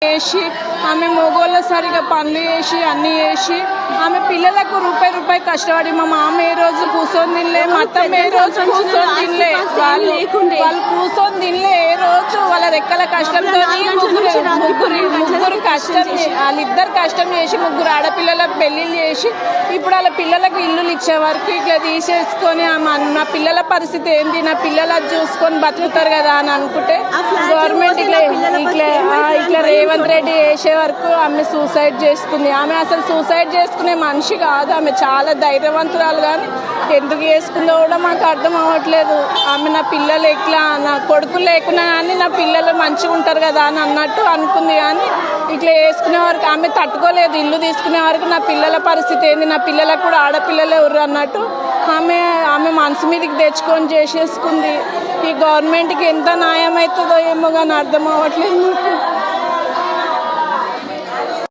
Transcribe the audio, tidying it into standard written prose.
చేసి ఆమె మగోళ్ళ సరిగా పనులు చేసి అన్నీ చేసి ఆమె పిల్లలకు రూపాయి కష్టపడి మా మామ ఏ రోజు కూర్చొని తినలే, మా అత్తమ్మ ఏ రోజు కూర్చొని తినలే, వాళ్ళు కూర్చొని తినలే ఏ రోజు. వాళ్ళ రెక్కల కష్టంతో ముగ్గురు కష్టం వాళ్ళిద్దరు కష్టం చేసి ముగ్గురు ఆడపిల్లలకు పెళ్లిళ్ళు చేసి ఇప్పుడు వాళ్ళ పిల్లలకు ఇల్లులు ఇచ్చే వరకు ఇట్లా తీసేసుకొని నా పిల్లల పరిస్థితి ఏంటి, నా పిల్లలు చూసుకొని బతుకుతారు కదా అని అనుకుంటే గవర్నమెంట్ ఇట్లా రేవంత్ రెడ్డి చేసే వరకు ఆమె సూసైడ్ చేసుకుంది. ఆమె అసలు సూసైడ్ చేసుకునే మనిషి కాదు, ఆమె చాలా ధైర్యవంతురాలు. కానీ ఎందుకు చేసుకుందో కూడా మాకు అర్థం అవ్వట్లేదు. ఆమె నా పిల్లలు ఎట్లా, నా కొడుకులు లేకున్నా కానీ నా పిల్లలు మంచిగా ఉంటారు కదా అని అన్నట్టు అనుకుంది. కానీ ఇట్లా వేసుకునే వరకు ఆమె తట్టుకోలేదు. ఇల్లు తీసుకునే వరకు నా పిల్లల పరిస్థితి ఏంది, నా పిల్లలకు కూడా ఆడపిల్లలే ఉర్రు అన్నట్టు ఆమె మనసు మీదకి తెచ్చుకొని చేసేసుకుంది. ఈ గవర్నమెంట్కి ఎంత న్యాయం అవుతుందో ఏమో కానీ అర్థం అవ్వట్లేదు.